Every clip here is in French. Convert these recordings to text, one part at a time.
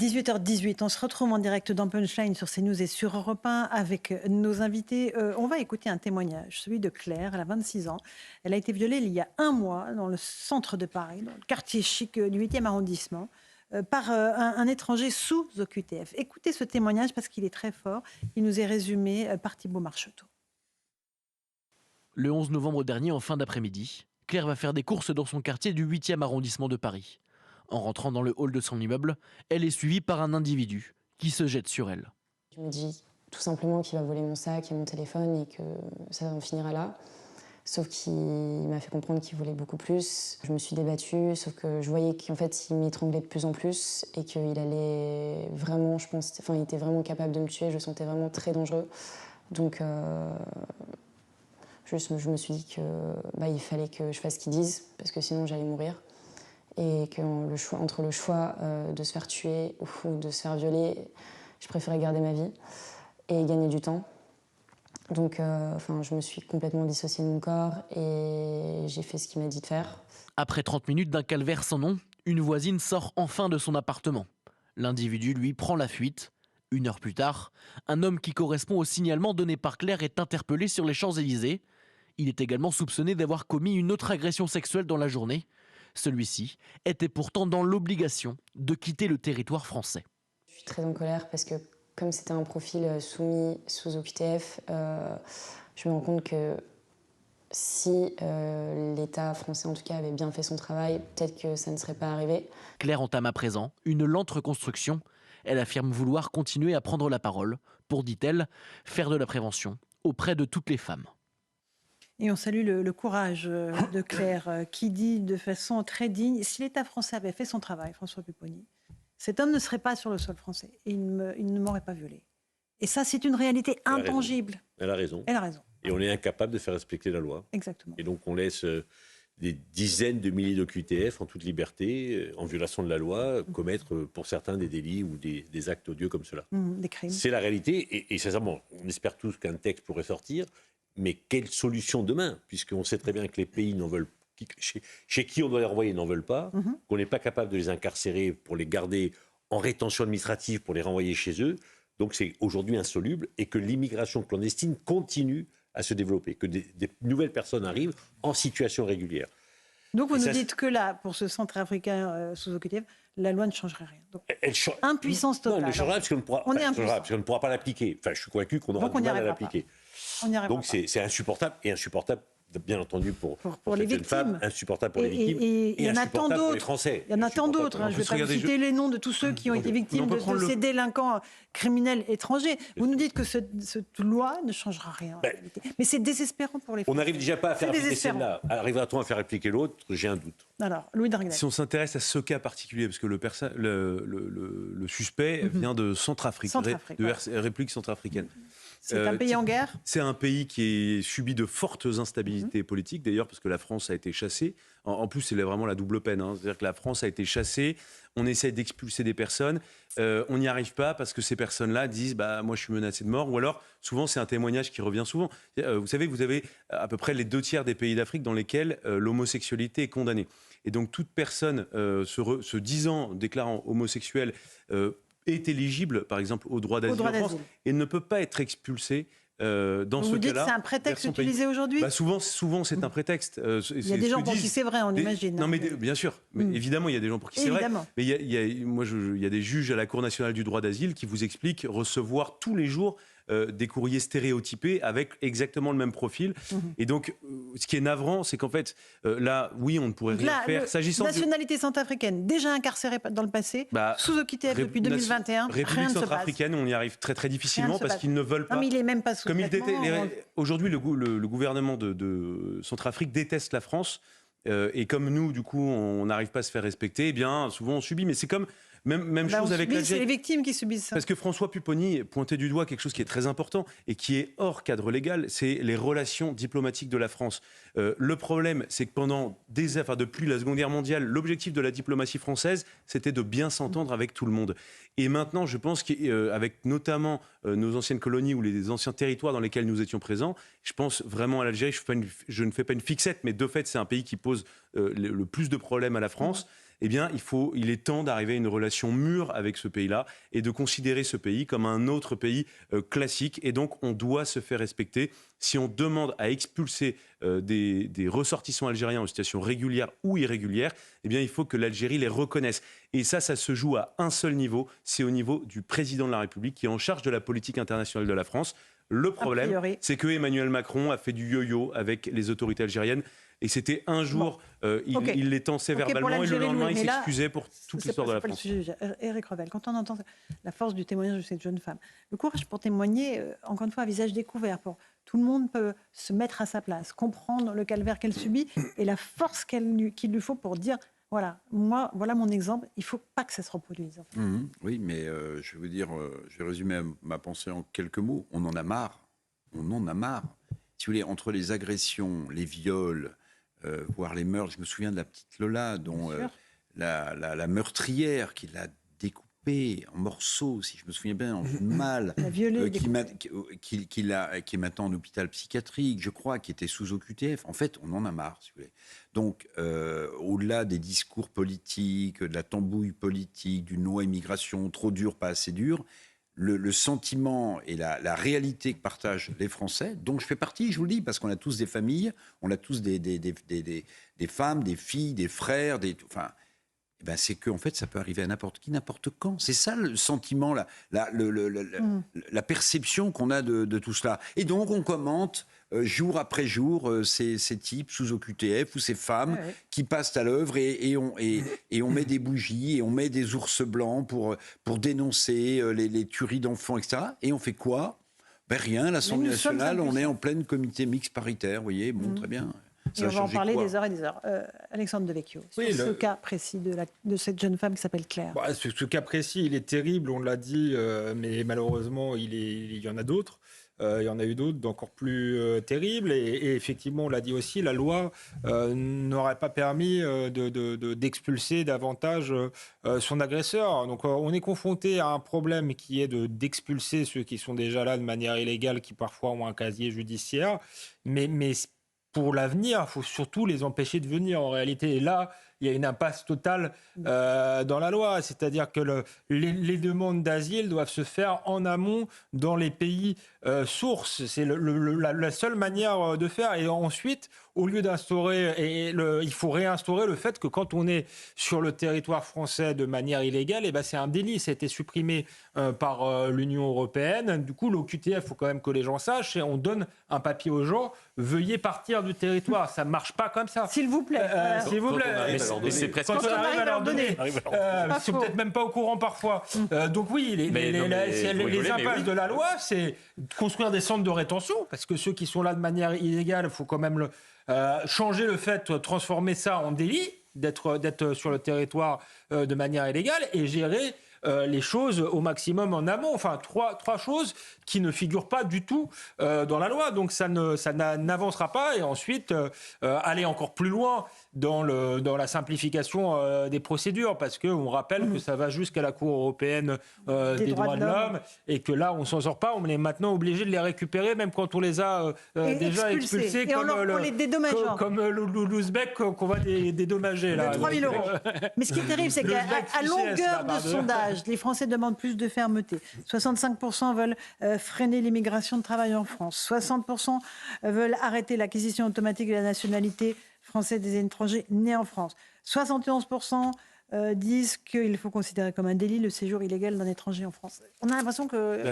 18h18, on se retrouve en direct dans Punchline sur CNews et sur Europe 1 avec nos invités. On va écouter un témoignage, celui de Claire, elle a 26 ans. Elle a été violée il y a un mois dans le centre de Paris, dans le quartier chic du 8e arrondissement, par un étranger sous OQTF. Écoutez ce témoignage parce qu'il est très fort. Il nous est résumé par Thibaut Marcheteau. Le 11 novembre dernier, en fin d'après-midi, Claire va faire des courses dans son quartier du 8e arrondissement de Paris. En rentrant dans le hall de son immeuble, elle est suivie par un individu qui se jette sur elle. Je me dis tout simplement qu'il va voler mon sac et mon téléphone et que ça en finira là. Sauf qu'il m'a fait comprendre qu'il voulait beaucoup plus. Je me suis débattue, sauf que je voyais qu'en fait il m'étranglait de plus en plus et qu'il allait vraiment, je pense, enfin il était vraiment capable de me tuer. Je le sentais vraiment très dangereux. Donc je me suis dit que il fallait que je fasse ce qu'ils disent parce que sinon j'allais mourir. Et entre le choix de se faire tuer ou de se faire violer, je préférais garder ma vie et gagner du temps. Donc je me suis complètement dissociée de mon corps et j'ai fait ce qu'il m'a dit de faire. Après 30 minutes d'un calvaire sans nom, une voisine sort enfin de son appartement. L'individu, lui, prend la fuite. 1 heure plus tard, un homme qui correspond au signalement donné par Claire est interpellé sur les Champs-Élysées. Il est également soupçonné d'avoir commis une autre agression sexuelle dans la journée. Celui-ci était pourtant dans l'obligation de quitter le territoire français. Je suis très en colère parce que comme c'était un profil soumis sous OQTF, je me rends compte que si l'État français en tout cas avait bien fait son travail, peut-être que ça ne serait pas arrivé. Claire entame à présent une lente reconstruction. Elle affirme vouloir continuer à prendre la parole pour, dit-elle, faire de la prévention auprès de toutes les femmes. Et on salue le courage de Claire qui dit de façon très digne, si l'État français avait fait son travail, François Pupponi, cet homme ne serait pas sur le sol français et il ne m'aurait pas violée. Et ça, c'est une réalité intangible. Elle a raison. Elle a raison. Et on est incapable de faire respecter la loi. Exactement. Et donc on laisse des dizaines de milliers d'OQTF en toute liberté, en violation de la loi, commettre pour certains des délits ou des actes odieux comme cela. Des crimes. C'est la réalité et sincèrement, on espère tous qu'un texte pourrait sortir. Mais quelle solution demain? Puisqu'on sait très bien que les pays n'en veulent chez qui on doit les renvoyer n'en veulent pas, qu'on n'est pas capable de les incarcérer pour les garder en rétention administrative pour les renvoyer chez eux. Donc c'est aujourd'hui insoluble et que l'immigration clandestine continue à se développer, que des nouvelles personnes arrivent en situation régulière. Donc vous nous dites que là, pour ce centre africain sous OQTF, la loi ne changerait rien. Donc, impuissance totale. Non, elle ne changera parce qu'on ne pourra pas l'appliquer. Enfin, je suis convaincu qu'on aura du mal à l'appliquer. Donc c'est insupportable et insupportable, bien entendu, pour les certaines victimes. femmes, insupportable pour les victimes et et insupportable pour les Français. Il y en a tant d'autres. Je ne vais pas vous citer les noms de tous ceux qui ont été victimes de ces délinquants criminels étrangers. Vous nous dites que cette loi ne changera rien. En réalité. Mais c'est désespérant pour les Français. On n'arrive déjà pas à faire appliquer celle-là. Arrivera-t-on à faire appliquer l'autre? J'ai un doute. Alors, Louis Dargues. Si on s'intéresse à ce cas particulier, parce que le suspect vient de Centrafrique, de République centrafricaine. C'est un pays en guerre. C'est un pays qui est subi de fortes instabilités politiques, d'ailleurs, parce que la France a été chassée. En plus, c'est vraiment la double peine. C'est-à-dire que la France a été chassée, on essaie d'expulser des personnes, on n'y arrive pas parce que ces personnes-là disent « moi, je suis menacé de mort ». Ou alors, souvent, c'est un témoignage qui revient souvent. Vous savez, vous avez à peu près les 2/3 des pays d'Afrique dans lesquels l'homosexualité est condamnée. Et donc, toute personne se disant, déclarant homosexuelle, est éligible, par exemple, au droit d'asile en France et ne peut pas être expulsé dans ce cas-là. C'est un prétexte utilisé aujourd'hui? Souvent, c'est un prétexte. Il y a des gens pour qui c'est vrai, on imagine. Non, mais bien sûr. Mais évidemment, il y a des gens pour qui c'est vrai. Mais il y a des juges à la Cour nationale du droit d'asile qui vous expliquent recevoir tous les jours des courriers stéréotypés avec exactement le même profil. Et donc, ce qui est navrant, c'est qu'en fait, là, oui, on ne pourrait rien faire. S'agissant nationalité centrafricaine, déjà incarcérée dans le passé, sous OQTF depuis 2021, République centrafricaine, on y arrive très très difficilement parce qu'ils ne veulent pas. Non, mais il n'est même pas sous traitement. Aujourd'hui, le gouvernement de Centrafrique déteste la France. Et comme nous, du coup, on n'arrive pas à se faire respecter, eh bien, souvent on subit. Mais c'est comme même chose avec l'Algérie. C'est les victimes qui subissent ça. Parce que François Pupponi pointait du doigt quelque chose qui est très important et qui est hors cadre légal, c'est les relations diplomatiques de la France. Le problème, c'est que depuis la Seconde Guerre mondiale, l'objectif de la diplomatie française, c'était de bien s'entendre avec tout le monde. Et maintenant, je pense qu'avec notamment nos anciennes colonies ou les anciens territoires dans lesquels nous étions présents, je pense vraiment à l'Algérie. Je ne fais pas une fixette, mais de fait, c'est un pays qui pose le plus de problèmes à la France. eh bien, il est temps d'arriver à une relation mûre avec ce pays-là et de considérer ce pays comme un autre pays classique. Et donc, on doit se faire respecter. Si on demande à expulser des ressortissants algériens en situation régulière ou irrégulière, eh bien, il faut que l'Algérie les reconnaisse. Et ça se joue à un seul niveau, c'est au niveau du président de la République qui est en charge de la politique internationale de la France. Le problème, c'est que Emmanuel Macron a fait du yo-yo avec les autorités algériennes. Et c'était un jour, il les tensait verbalement et le lendemain, il s'excusait pour toute l'histoire de la France. Éric Revel, quand on entend la force du témoignage de cette jeune femme, le courage pour témoigner, encore une fois, à visage découvert, pour tout le monde peut se mettre à sa place, comprendre le calvaire qu'elle subit et la force qu'il lui faut pour dire voilà, voilà mon exemple, il ne faut pas que ça se reproduise. En fait. Oui, mais je vais vous dire, je vais résumer ma pensée en quelques mots. On en a marre. On en a marre. Si vous voulez, entre les agressions, les viols, voire les meurtres, je me souviens de la petite Lola, dont la meurtrière qui l'a découpée en morceaux, si je me souviens bien, en une malle, qui est maintenant en hôpital psychiatrique, je crois, qui était sous OQTF. En fait, on en a marre, si vous voulez. Donc, au-delà des discours politiques, de la tambouille politique, du non immigration, trop dur, pas assez dur, le sentiment et la réalité que partagent les Français, dont je fais partie, je vous le dis, parce qu'on a tous des familles, on a tous des femmes, des filles, des frères, c'est qu'en fait, ça peut arriver à n'importe qui, n'importe quand. C'est ça le sentiment, la perception qu'on a de tout cela. Et donc, on commente jour après jour ces types sous OQTF ou ces femmes qui passent à l'œuvre et on met des bougies et on met des ours blancs pour dénoncer les tueries d'enfants, etc. Et on fait quoi ? Rien, l'Assemblée nationale, on est en pleine comité mixte paritaire, vous voyez, très bien. Et on va en parler des heures et des heures. Alexandre Devecchio, sur ce cas précis de cette jeune femme qui s'appelle Claire. Ce cas précis, il est terrible, on l'a dit, mais malheureusement, il y en a d'autres. Il y en a eu d'autres d'encore plus terribles. Et effectivement, on l'a dit aussi, la loi n'aurait pas permis d'expulser davantage son agresseur. Donc on est confronté à un problème qui est d'expulser ceux qui sont déjà là de manière illégale, qui parfois ont un casier judiciaire. Mais pour l'avenir, il faut surtout les empêcher de venir en réalité. Et là, il y a une impasse totale dans la loi. C'est-à-dire que les demandes d'asile doivent se faire en amont dans les pays sources. C'est la seule manière de faire. Et ensuite, au lieu d'instaurer, il faut réinstaurer le fait que quand on est sur le territoire français de manière illégale, c'est un délit. Ça a été supprimé par l'Union européenne. Du coup, l'OQTF, il faut quand même que les gens sachent. Et on donne un papier aux gens. Veuillez partir du territoire. Ça ne marche pas comme ça. S'il vous plaît. S'il vous plaît. C'est presque quand on arrive à leur donner. Ils sont peut-être même pas au courant parfois. Donc oui, les impasses de la loi, c'est construire des centres de rétention, parce que ceux qui sont là de manière illégale, il faut quand même changer le fait, transformer ça en délit, d'être sur le territoire de manière illégale, et gérer les choses au maximum en amont. Enfin, trois choses qui ne figurent pas du tout dans la loi. Donc ça n'avancera pas. Et ensuite, aller encore plus loin dans la simplification des procédures, parce qu'on rappelle que ça va jusqu'à la Cour européenne des droits de l'homme, et que là, on s'en sort pas. On est maintenant obligé de les récupérer, même quand on les a déjà expulsés, comme l'Ouzbek qu'on va dédommager. De 3 000 €. Mais ce qui est terrible, c'est qu'à longueur de sondage, les Français demandent plus de fermeté. 65% veulent freiner l'immigration de travail en France. 60% veulent arrêter l'acquisition automatique de la nationalité française des étrangers nés en France. 71% disent qu'il faut considérer comme un délit le séjour illégal d'un étranger en France. On a l'impression que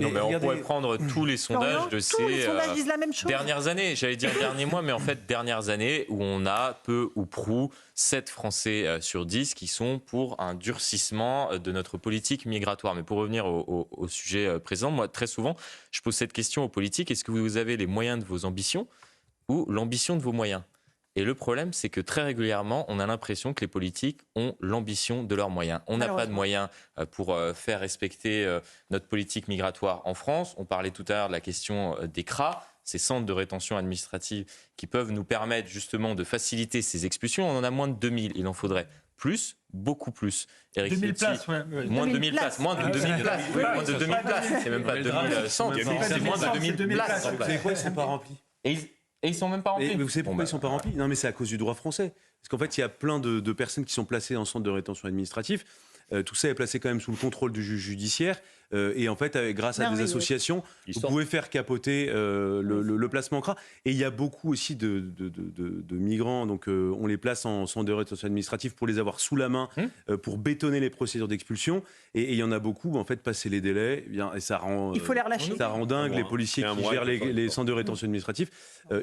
Non, mais on pourrait prendre tous les sondages de ces disent la même chose. Dernières années, j'allais dire derniers mois, mais en fait dernières années où on a peu ou prou 7 Français sur 10 qui sont pour un durcissement de notre politique migratoire. Mais pour revenir au sujet présent, moi très souvent, je pose cette question aux politiques: est-ce que vous avez les moyens de vos ambitions ou l'ambition de vos moyens ? Et le problème, c'est que très régulièrement, on a l'impression que les politiques ont l'ambition de leurs moyens. On n'a pas de moyens pour faire respecter notre politique migratoire en France. On parlait tout à l'heure de la question des CRA, ces centres de rétention administrative qui peuvent nous permettre justement de faciliter ces expulsions. On en a moins de 2000, il en faudrait plus, beaucoup plus. Éric 2000 places, moins de 2000 places, moins de 2000 places. Moins de 2000 places, c'est même pas 2000 centres, c'est moins de 2000 places. Vous savez quoi, ils ne sont pas remplis. Et ils sont même pas remplis. Mais vous savez pourquoi Bon, ils sont pas remplis? Non, mais c'est à cause du droit français. Parce qu'en fait, il y a plein de personnes qui sont placées en centre de rétention administratif. Tout ça est placé quand même sous le contrôle du juge judiciaire. Et en fait, grâce à des associations, vous pouvez faire capoter le placement en CRA. Et il y a beaucoup aussi de migrants. Donc, on les place en centre de rétention administrative pour les avoir sous la main, pour bétonner les procédures d'expulsion. Et il y en a beaucoup, en fait, passer les délais. Et ça rend, Il faut les relâcher. Ça rend dingue les policiers qui gèrent les centres de rétention administrative.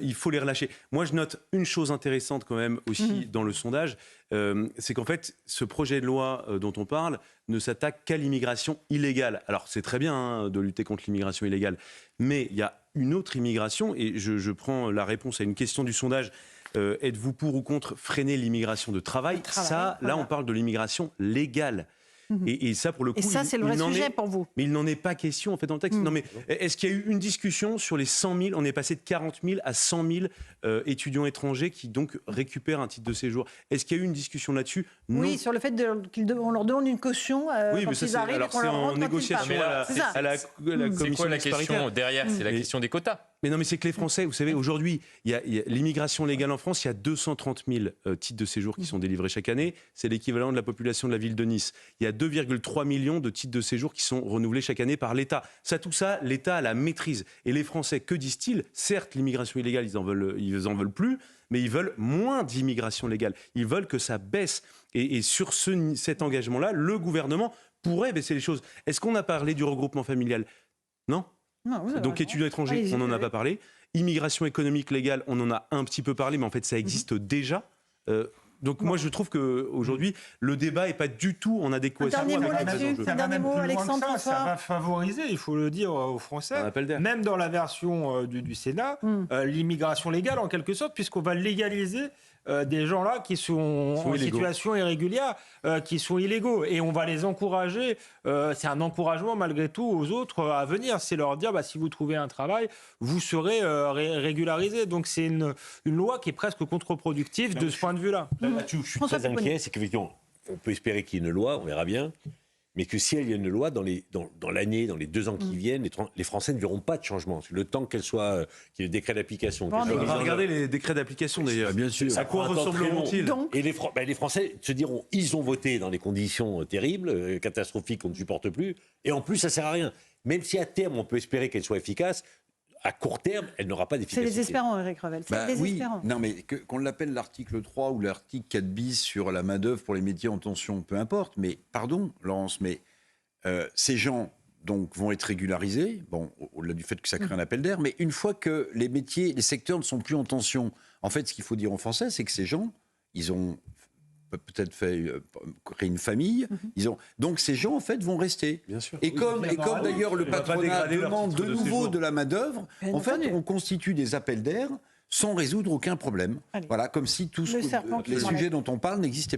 Il faut les relâcher. Moi, je note une chose intéressante quand même aussi dans le sondage. C'est qu'en fait, ce projet de loi dont on parle ne s'attaque qu'à l'immigration illégale. Alors, c'est très bien de lutter contre l'immigration illégale, mais il y a une autre immigration, et je prends la réponse à une question du sondage. Êtes-vous pour ou contre freiner l'immigration de travail? Là, on parle de l'immigration légale. Et ça, pour le coup, et ça, c'est le vrai sujet pour vous. Mais il n'en est pas question, en fait, dans le texte. Non, mais est-ce qu'il y a eu une discussion sur les 100 000? On est passé de 40 000 à 100 000 étudiants étrangers qui, donc, récupèrent un titre de séjour. Est-ce qu'il y a eu une discussion là-dessus? Non. Oui, sur le fait qu'on leur demande une caution oui, quand mais ça, ils arrivent. alors, c'est en négociation à la commission. C'est quoi la question derrière? C'est la question des quotas. Mais non, mais c'est que les Français, vous savez, aujourd'hui, il y a l'immigration légale en France, il y a 230 000 titres de séjour qui sont délivrés chaque année. C'est l'équivalent de la population de la ville de Nice. Il y a 2,3 millions de titres de séjour qui sont renouvelés chaque année par l'État. Tout ça, l'État a la maîtrise. Et les Français, que disent-ils? Certes, l'immigration illégale, ils en veulent plus, mais ils veulent moins d'immigration légale. Ils veulent que ça baisse. Et sur cet engagement-là, le gouvernement pourrait baisser les choses. Est-ce qu'on a parlé du regroupement familial? Non. Donc étudiants étrangers, on n'en a pas parlé. Immigration économique légale, on en a un petit peu parlé, mais en fait ça existe déjà. Donc moi je trouve qu'aujourd'hui, le débat n'est pas du tout en adéquation. Un dernier mot là-dessus, un dernier mot, Alexandre. Ça va favoriser, il faut le dire aux Français, même dans la version du Sénat, l'immigration légale en quelque sorte, puisqu'on va légaliser des gens là qui sont en situation irrégulière, qui sont illégaux, et on va les encourager. C'est un encouragement malgré tout aux autres à venir. C'est leur dire si vous trouvez un travail, vous serez régularisé. Donc c'est une loi qui est presque contre-productive de ce point de vue-là. Là-dessus, je suis très inquiet, c'est qu'effectivement, on peut espérer qu'il y ait une loi, on verra bien. Mais que si il y a une loi, dans l'année, dans les 2 ans qui viennent, les Français ne verront pas de changement. Le temps qu'il y ait le décret d'application. On va regarder les décrets d'application d'ailleurs. Bien sûr. À quoi ressembleront-ils? Et les Français se diront, ils ont voté dans des conditions terribles, catastrophiques, qu'on ne supporte plus. Et en plus, ça ne sert à rien. Même si à terme, on peut espérer qu'elle soit efficace, à court terme, elle n'aura pas d'efficacité. C'est désespérant, Éric Revel. C'est désespérant. Oui. Non, mais qu'on l'appelle l'article 3 ou l'article 4 bis sur la main-d'œuvre pour les métiers en tension, peu importe. Mais pardon, Laurence, mais ces gens donc, vont être régularisés, au-delà du fait que ça crée un appel d'air, mais une fois que les métiers, les secteurs ne sont plus en tension, en fait, ce qu'il faut dire aux Français, c'est que ces gens, ils ont peut-être créé une famille, donc ces gens, en fait, vont rester. Bien sûr. Et comme d'ailleurs le patronat demande de nouveau de la main-d'œuvre, en fait, on constitue des appels d'air sans résoudre aucun problème. Voilà, comme si tous les sujets dont on parle n'existaient pas.